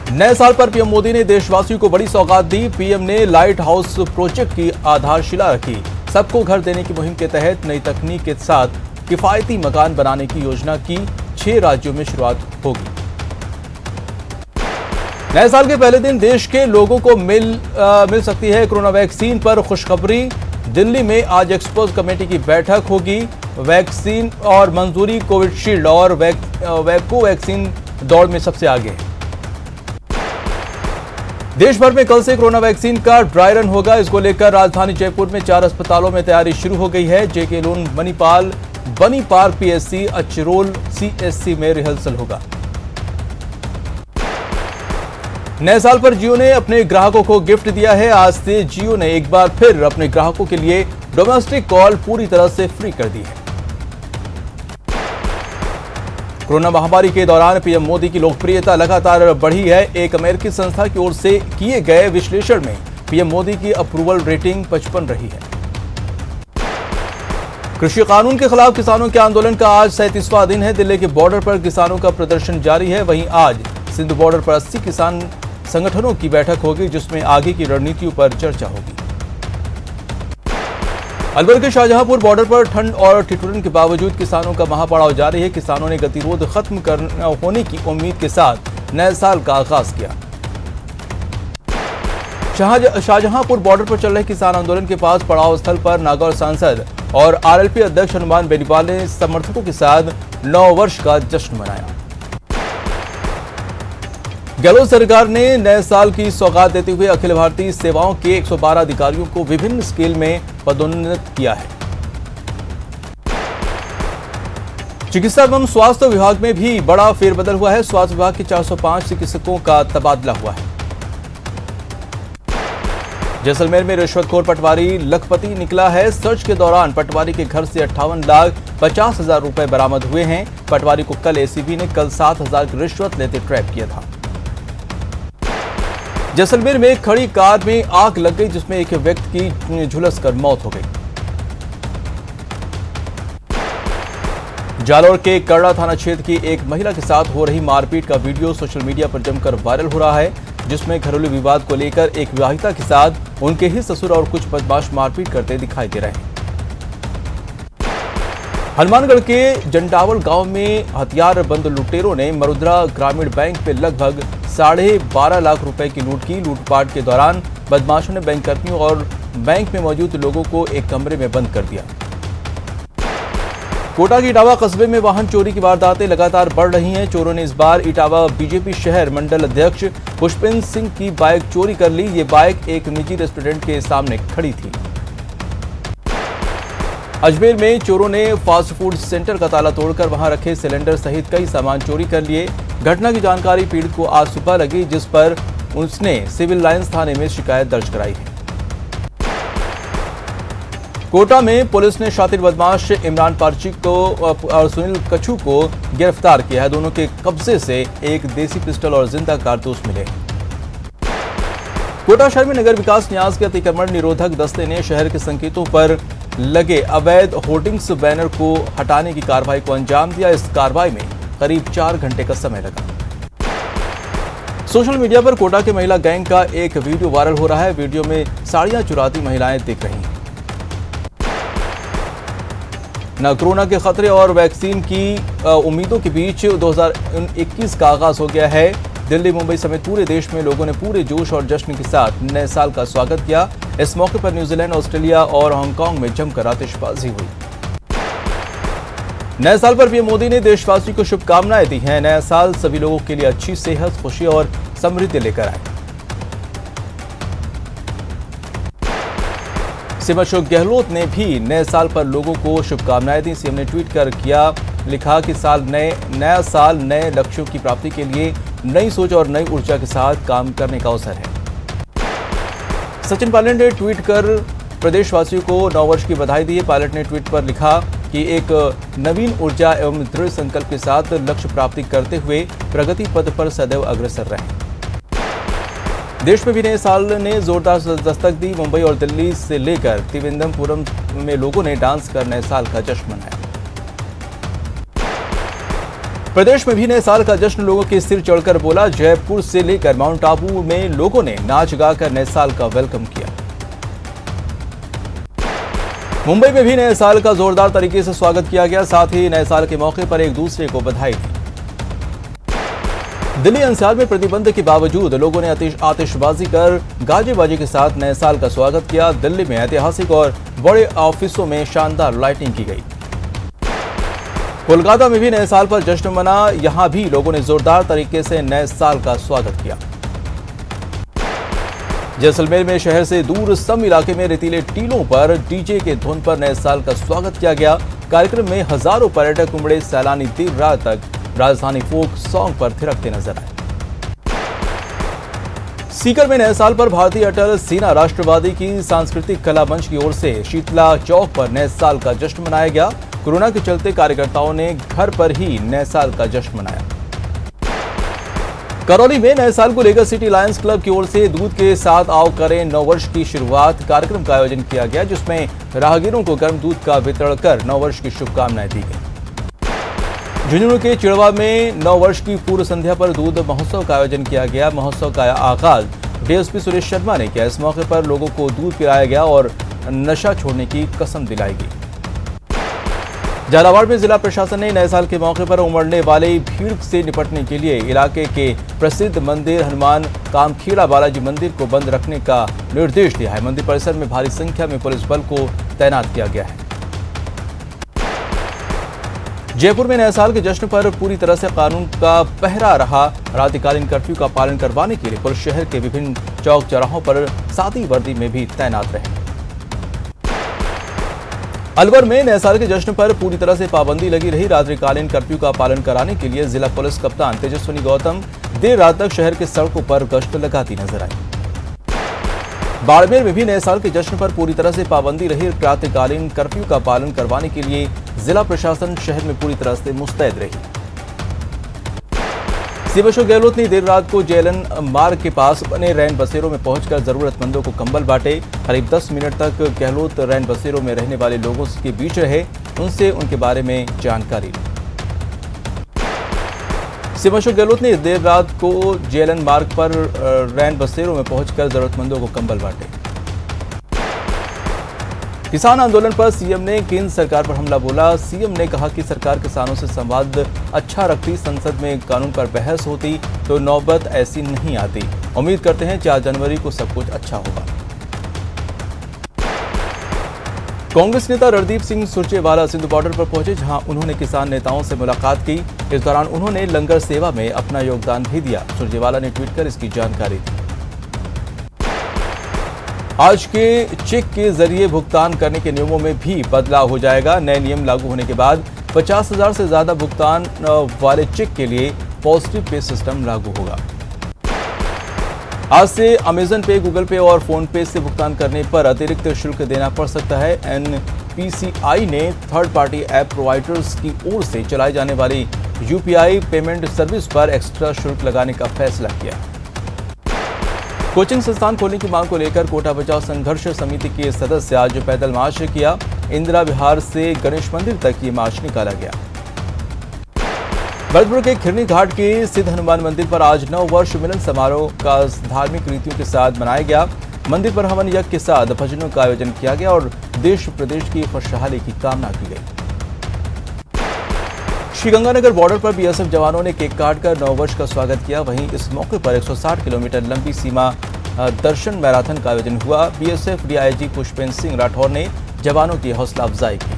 नए साल पर पीएम मोदी ने देशवासियों को बड़ी सौगात दी। पीएम ने लाइट हाउस प्रोजेक्ट की आधारशिला रखी। सबको घर देने की मुहिम के तहत नई तकनीक के साथ किफायती मकान बनाने की योजना की 6 राज्यों में शुरुआत होगी। नए साल के पहले दिन देश के लोगों को मिल सकती है कोरोना वैक्सीन पर खुशखबरी। दिल्ली में आज एक्सपर्ट कमेटी की बैठक होगी। वैक्सीन और मंजूरी कोविशील्ड और कोवैक्सीन दौड़ में सबसे आगे है। देश भर में कल से कोरोना वैक्सीन का ड्राई रन होगा। इसको लेकर राजधानी जयपुर में 4 अस्पतालों में तैयारी शुरू हो गई है। जेके लोन, मणिपाल, बनी पार्क पीएससी, अचरोल सीएससी में रिहर्सल होगा। नए साल पर जियो ने अपने ग्राहकों को गिफ्ट दिया है। आज से जियो ने एक बार फिर अपने ग्राहकों के लिए डोमेस्टिक कॉल पूरी तरह से फ्री कर दी है। कोरोना महामारी के दौरान पीएम मोदी की लोकप्रियता लगातार बढ़ी है। एक अमेरिकी संस्था की ओर से किए गए विश्लेषण में पीएम मोदी की अप्रूवल रेटिंग 55 रही है। कृषि कानून के खिलाफ किसानों के आंदोलन का आज 37वां दिन है। दिल्ली के बॉर्डर पर किसानों का प्रदर्शन जारी है। वहीं आज सिंध बॉर्डर पर 80 किसान संगठनों की बैठक होगी, जिसमें आगे की रणनीतियों पर चर्चा होगी। अलवर के शाहजहांपुर बॉर्डर पर ठंड और ठिठुरन के बावजूद किसानों का महापड़ाव जारी है। किसानों ने गतिरोध खत्म होने की उम्मीद के साथ नए साल का आगाज किया। शाहजहांपुर बॉर्डर पर चल रहे किसान आंदोलन के पास पड़ाव स्थल पर नागौर सांसद और आरएलपी अध्यक्ष हनुमान बेनीवाल ने समर्थकों के साथ नव वर्ष का जश्न मनाया। गहलोत सरकार ने नए साल की सौगात देते हुए अखिल भारतीय सेवाओं के 112 अधिकारियों को विभिन्न स्केल में पदोन्नत किया है। चिकित्सा एवं स्वास्थ्य विभाग में भी बड़ा फेरबदल हुआ है। स्वास्थ्य विभाग के 405 चिकित्सकों का तबादला हुआ है। जैसलमेर में रिश्वतखोर पटवारी लखपति निकला है। सर्च के दौरान पटवारी के घर से 58,50,000 रुपए बरामद हुए हैं। पटवारी को कल एसीबी ने कल 7,000 की रिश्वत लेते ट्रैप किया था। जैसलमेर में खड़ी कार में आग लग गई, जिसमें एक व्यक्ति की झुलसकर मौत हो गई। जालौर के करड़ा थाना क्षेत्र की एक महिला के साथ हो रही मारपीट का वीडियो सोशल मीडिया पर जमकर वायरल हो रहा है, जिसमें घरेलू विवाद को लेकर एक विवाहिता के साथ उनके ही ससुर और कुछ बदमाश मारपीट करते दिखाई दे रहे हैं। हनुमानगढ़ के जंडावल गांव में हथियारबंद लुटेरों ने मरुद्रा ग्रामीण बैंक में लगभग 12.5 लाख रुपए की लूट की। लूटपाट के दौरान बदमाशों ने बैंककर्मियों और बैंक में मौजूद लोगों को एक कमरे में बंद कर दिया। कोटा के इटावा कस्बे में वाहन चोरी की वारदातें लगातार बढ़ रही हैं। चोरों ने इस बार इटावा बीजेपी शहर मंडल अध्यक्ष पुष्पेंद्र सिंह की बाइक चोरी कर ली। ये बाइक एक निजी रेस्टोरेंट के सामने खड़ी थी। अजमेर में चोरों ने फास्ट फूड सेंटर का ताला तोड़कर वहां रखे सिलेंडर सहित कई सामान चोरी कर लिए। घटना की जानकारी पीड़ित को आज सुबह लगी, जिस पर उसने सिविल लाइंस थाने में शिकायत दर्ज कराई है। कोटा में पुलिस ने शातिर बदमाश इमरान पारची को और सुनील कच्छू को गिरफ्तार किया है। दोनों के कब्जे से एक देसी पिस्टल और जिंदा कारतूस मिले। कोटा शहर में नगर विकास न्यास के अतिक्रमण निरोधक दस्ते ने शहर के संकेतों पर लगे अवैध होर्डिंग्स बैनर को हटाने की कार्रवाई को अंजाम दिया। इस कार्रवाई में करीब 4 घंटे का समय लगा। सोशल मीडिया पर कोटा के महिला गैंग का एक वीडियो वायरल हो रहा है। वीडियो में साड़ियां चुराती महिलाएं दिख रही हैं। न कोरोना के खतरे और वैक्सीन की उम्मीदों के बीच 2021 का आगाज हो गया है। दिल्ली, मुंबई समेत पूरे देश में लोगों ने पूरे जोश और जश्न के साथ नए साल का स्वागत किया। इस मौके पर न्यूजीलैंड, ऑस्ट्रेलिया और हांगकांग में जमकर आतिशबाजी हुई। नए साल पर पीएम मोदी ने देशवासियों को शुभकामनाएं दी हैं। नया साल सभी लोगों के लिए अच्छी सेहत, खुशी और समृद्धि लेकर आए। सीएम अशोक गहलोत ने भी नए साल पर लोगों को शुभकामनाएं दी। सीएम ने ट्वीट कर लिखा कि नया साल नए लक्ष्यों की प्राप्ति के लिए नई सोच और नई ऊर्जा के साथ काम करने का अवसर है। सचिन पायलट ने ट्वीट कर प्रदेशवासियों को नववर्ष की बधाई दी है। पायलट ने ट्वीट पर लिखा कि एक नवीन ऊर्जा एवं दृढ़ संकल्प के साथ लक्ष्य प्राप्ति करते हुए प्रगति पथ पर सदैव अग्रसर रहें। देश में भी नए साल ने जोरदार दस्तक दी। मुंबई और दिल्ली से लेकर त्रिवेंद्रपुरम में लोगों ने डांस कर नए साल का जश्न मनाया। प्रदेश में भी नए साल का जश्न लोगों के सिर चढ़कर बोला। जयपुर से लेकर माउंट आबू में लोगों ने नाच गाकर नए साल का वेलकम किया। मुंबई में भी नए साल का जोरदार तरीके से स्वागत किया गया, साथ ही नए साल के मौके पर एक दूसरे को बधाई दी। दिल्ली एनसीआर में प्रतिबंध के बावजूद लोगों ने आतिशबाजी कर गाजे बाजे के साथ नए साल का स्वागत किया। दिल्ली में ऐतिहासिक और बड़े ऑफिसों में शानदार लाइटिंग की गई। कोलकाता में भी नए साल पर जश्न मना, यहां भी लोगों ने जोरदार तरीके से नए साल का स्वागत किया। जैसलमेर में शहर से दूर सम इलाके में रेतीले टीलों पर डीजे के धुन पर नए साल का स्वागत किया गया। कार्यक्रम में हजारों पर्यटक उमड़े। सैलानी देर रात तक राजधानी फोक सॉन्ग पर थिरकते नजर आए। सीकर में नए साल पर भारतीय अटल सेना राष्ट्रवादी की सांस्कृतिक कला मंच की ओर से शीतला चौक पर नए साल का जश्न मनाया गया। कोरोना के चलते कार्यकर्ताओं ने घर पर ही नए साल का जश्न मनाया। करौली में नए साल को लेकर सिटी लायंस क्लब की ओर से दूध के साथ आओ करें नववर्ष की शुरुआत कार्यक्रम का आयोजन किया गया, जिसमें राहगीरों को गर्म दूध का वितरण कर नववर्ष की शुभकामनाएं दी गई। झुंझुनू के चिड़वा में नववर्ष की पूर्व संध्या पर दूध महोत्सव का आयोजन किया गया। महोत्सव का आगाज डीएसपी सुरेश शर्मा ने किया। इस मौके पर लोगों को दूध पिलाया गया और नशा छोड़ने की कसम दिलाई गई। झालावाड़ में जिला प्रशासन ने नए साल के मौके पर उमड़ने वाले भीड़ से निपटने के लिए इलाके के प्रसिद्ध मंदिर हनुमान कामखेड़ा बालाजी मंदिर को बंद रखने का निर्देश दिया है। मंदिर परिसर में भारी संख्या में पुलिस बल को तैनात किया गया है। जयपुर में नए साल के जश्न पर पूरी तरह से कानून का पहरा रहा। रात्रिकालीन कर्फ्यू का पालन करवाने के लिए पुलिस शहर के विभिन्न चौक चौराहों पर सादी वर्दी में भी तैनात रहे। अलवर में नए साल के जश्न पर पूरी तरह से पाबंदी लगी रही। रात्रिकालीन कर्फ्यू का पालन कराने के लिए जिला पुलिस कप्तान तेजस्विनी गौतम देर रात तक शहर के सड़कों पर गश्त लगाती नजर आई। बाड़मेर में भी नए साल के जश्न पर पूरी तरह से पाबंदी रही। रात्रिकालीन कर्फ्यू का पालन करवाने के लिए जिला प्रशासन शहर में पूरी तरह से मुस्तैद रही। सीएम अशोक गहलोत ने देर रात को जेएलएन मार्ग के पास बने रैन बसेरों में पहुंचकर जरूरतमंदों को कंबल बांटे। करीब 10 मिनट तक गहलोत रैन बसेरों में रहने वाले लोगों के बीच रहे, उनसे उनके बारे में जानकारी ली। सीएम अशोक गहलोत ने देर रात को जेएलएन मार्ग पर रैन बसेरों में पहुंचकर जरूरतमंदों को कंबल बांटे। किसान आंदोलन पर सीएम ने केंद्र सरकार पर हमला बोला। सीएम ने कहा कि सरकार किसानों से संवाद अच्छा रखती, संसद में कानून पर बहस होती तो नौबत ऐसी नहीं आती। उम्मीद करते हैं 4 जनवरी को सब कुछ अच्छा होगा। कांग्रेस नेता रणदीप सिंह सुरजेवाला सिंधु बॉर्डर पर पहुंचे, जहां उन्होंने किसान नेताओं से मुलाकात की। इस दौरान उन्होंने लंगर सेवा में अपना योगदान भी दिया। सुरजेवाला ने ट्वीट कर इसकी जानकारी दी। आज के चेक के जरिए भुगतान करने के नियमों में भी बदलाव हो जाएगा। नए नियम लागू होने के बाद 50,000 से ज्यादा भुगतान वाले चेक के लिए पॉजिटिव पे सिस्टम लागू होगा। आज से अमेजन पे, गूगल पे और फोन पे से भुगतान करने पर अतिरिक्त शुल्क देना पड़ सकता है। एनपीसीआई ने थर्ड पार्टी ऐप प्रोवाइडर्स की ओर से चलाई जाने वाली यूपीआई पेमेंट सर्विस पर एक्स्ट्रा शुल्क लगाने का फैसला किया। कोचिंग संस्थान खोलने की मांग को लेकर कोटा बचाओ संघर्ष समिति के सदस्य आज पैदल मार्च किया। इंदिरा विहार से गणेश मंदिर तक ये मार्च निकाला गया। भरतपुर के खिरनी घाट के सिद्ध हनुमान मंदिर पर आज 9 वर्ष मिलन समारोह का धार्मिक रीतियों के साथ मनाया गया। मंदिर पर हवन यज्ञ के साथ भजनों का आयोजन किया गया और देश प्रदेश की खुशहाली की कामना की गई। श्रीगंगानगर बॉर्डर पर बीएसएफ जवानों ने केक काटकर 9 वर्ष का स्वागत किया। वहीं इस मौके पर 160 किलोमीटर लंबी सीमा दर्शन मैराथन का आयोजन हुआ। बीएसएफ डीआईजी पुष्पेंद्र सिंह राठौर ने जवानों की हौसला अफजाई की।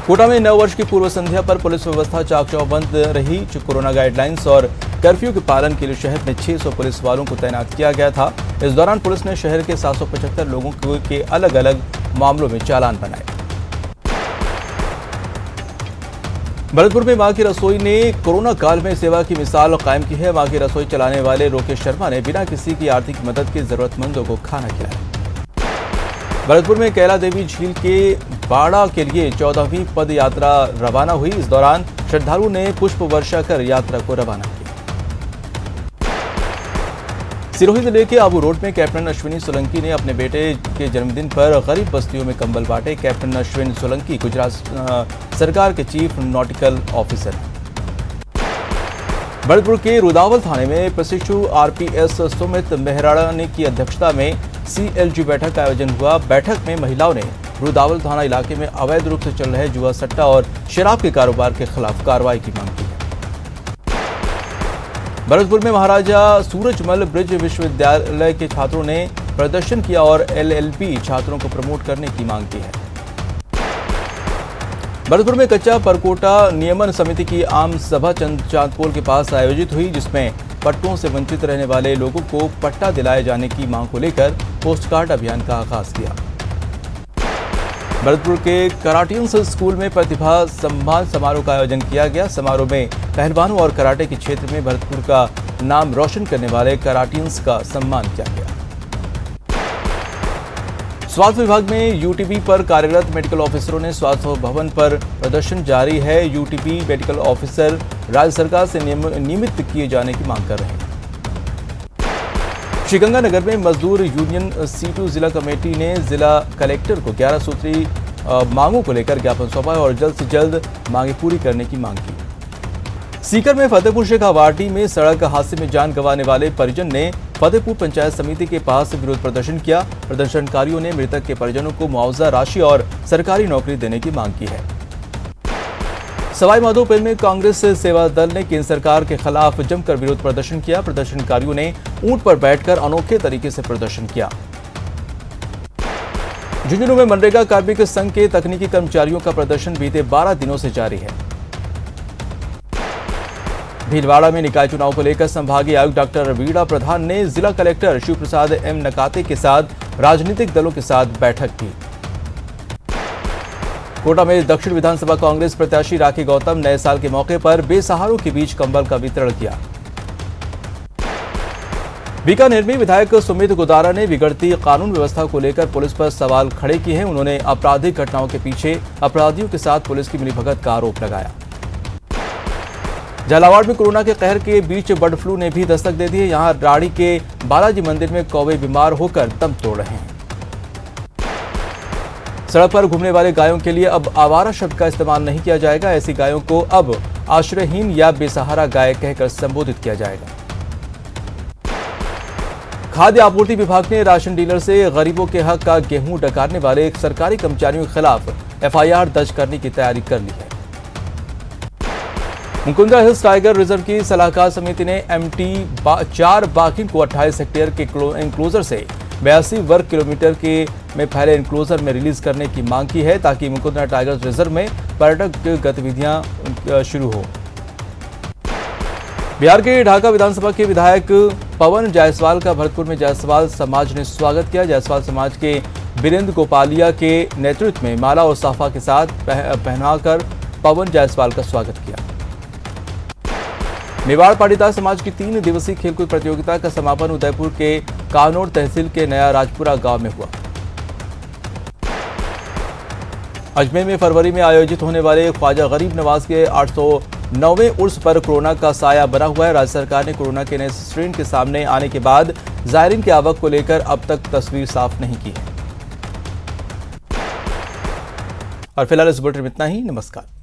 कोटा में 9 वर्ष की पूर्व संध्या पर पुलिस व्यवस्था चाक चौबंद रही। कोरोना गाइडलाइंस और कर्फ्यू के पालन के लिए शहर में 600 पुलिस वालों को तैनात किया गया था। इस दौरान पुलिस ने शहर के 775 लोगों के अलग अलग मामलों में चालान बनाए। भरतपुर में मां की रसोई ने कोरोना काल में सेवा की मिसाल कायम की है। मां की रसोई चलाने वाले रोकेश शर्मा ने बिना किसी की आर्थिक मदद के जरूरतमंदों को खाना खिलाया। भरतपुर में कैला देवी झील के बाड़ा के लिए 14वीं पद यात्रा रवाना हुई। इस दौरान श्रद्धालुओं ने पुष्प वर्षा कर यात्रा को रवाना किया। सिरोही जिले के आबू रोड में कैप्टन अश्विनी सोलंकी ने अपने बेटे के जन्मदिन पर गरीब बस्तियों में कंबल बांटे। कैप्टन अश्विनी सोलंकी गुजरात सरकार के चीफ नॉटिकल ऑफिसर हैं। भरतपुर के रुदावल थाने में प्रशिक्षु आरपीएस सुमित मेहराणा की अध्यक्षता में सीएलजी बैठक का आयोजन हुआ। बैठक में महिलाओं ने रुदावल थाना इलाके में अवैध रूप से चल रहे जुआ सट्टा और शराब के कारोबार के खिलाफ कार्रवाई की मांग की है। भरतपुर में महाराजा सूरजमल ब्रिज विश्वविद्यालय के छात्रों ने प्रदर्शन किया और एलएलबी छात्रों को प्रमोट करने की मांग की है। भरतपुर में कच्चा परकोटा नियमन समिति की आम सभा चांदपोल के पास आयोजित हुई, जिसमें पट्टों से वंचित रहने वाले लोगों को पट्टा दिलाए जाने की मांग को लेकर पोस्टकार्ड अभियान का आगाज किया। भरतपुर के कराटियंस स्कूल में प्रतिभा सम्मान समारोह का आयोजन किया गया। समारोह में पहलवानों और कराटे के क्षेत्र में भरतपुर का नाम रोशन करने वाले कराटियंस का सम्मान किया गया। स्वास्थ्य विभाग में यूटीबी पर कार्यरत मेडिकल ऑफिसरों ने स्वास्थ्य भवन पर प्रदर्शन जारी है। यूटीबी मेडिकल ऑफिसर राज्य सरकार से नियमित किए जाने की मांग कर रहे हैं। श्रीगंगानगर में मजदूर यूनियन C2 जिला कमेटी ने जिला कलेक्टर को 11 सूत्री मांगों को लेकर ज्ञापन सौंपा और जल्द से जल्द मांगे पूरी करने की मांग की। सीकर में फतेहपुर शेखावाटी में सड़क हादसे में जान गंवाने वाले परिजन ने फतेहपुर पंचायत समिति के पास विरोध प्रदर्शन किया। प्रदर्शनकारियों ने मृतक के परिजनों को मुआवजा राशि और सरकारी नौकरी देने की मांग की है। सवाईमाधोपुर में कांग्रेस सेवा दल ने केंद्र सरकार के खिलाफ जमकर विरोध प्रदर्शन किया। प्रदर्शनकारियों ने ऊंट पर बैठकर अनोखे तरीके से प्रदर्शन किया। झुंझुनू में मनरेगा कार्मिक संघ के तकनीकी कर्मचारियों का प्रदर्शन बीते 12 दिनों से जारी है। भीलवाड़ा में निकाय चुनाव को लेकर संभागीय आयुक्त डॉक्टर वीणा प्रधान ने जिला कलेक्टर शिव प्रसाद एम नकाते के साथ राजनीतिक दलों के साथ बैठक की। कोटा में दक्षिण विधानसभा कांग्रेस प्रत्याशी राखी गौतम नए साल के मौके पर बेसहारों के बीच कंबल का वितरण किया। बीकानेर में विधायक सुमित गोदारा ने बिगड़ती कानून व्यवस्था को लेकर पुलिस पर सवाल खड़े किए हैं। उन्होंने आपराधिक घटनाओं के पीछे अपराधियों के साथ पुलिस की मिलीभगत का आरोप लगाया। झालावाड़ में कोरोना के कहर के बीच बर्ड फ्लू ने भी दस्तक दे दी है। यहां राड़ी के बालाजी मंदिर में कौवे बीमार होकर दम तोड़ रहे हैं। सड़क पर घूमने वाले गायों के लिए अब आवारा शब्द का इस्तेमाल नहीं किया जाएगा। ऐसी गायों को अब आश्रयहीन या बेसहारा गाय कहकर संबोधित किया जाएगा। खाद्य आपूर्ति विभाग ने राशन डीलर से गरीबों के हक का गेहूं डकारने वाले सरकारी कर्मचारियों के खिलाफ एफआईआर दर्ज करने की तैयारी कर ली है। मुकुंदरा हिल्स टाइगर रिजर्व की सलाहकार समिति ने MT4 बाघिन को 28 हेक्टेयर के एनक्लोजर से 82 वर्ग किलोमीटर के में फैले एनक्लोजर में रिलीज करने की मांग की है, ताकि मुकुंदरा टाइगर रिजर्व में पर्यटक गतिविधियां शुरू हो। बिहार के ढाका विधानसभा के विधायक पवन जायसवाल का भरतपुर में जायसवाल समाज ने स्वागत किया। जायसवाल समाज के बीरेंद्र गोपालिया के नेतृत्व में माला और साफा के साथ पहनाकर पवन जायसवाल का स्वागत किया। मेवाड़ पाटीदार समाज की 3 दिवसीय खेलकूद प्रतियोगिता का समापन उदयपुर के कानौर तहसील के नया राजपुरा गांव में हुआ। अजमेर में फरवरी में आयोजित होने वाले ख्वाजा गरीब नवाज के 809वें उर्स पर कोरोना का साया बना हुआ है। राज्य सरकार ने कोरोना के नए स्ट्रेन के सामने आने के बाद जायरीन की आवक को लेकर अब तक तस्वीर साफ नहीं की है। और फिलहाल इस बुलेटिन में इतना ही। नमस्कार।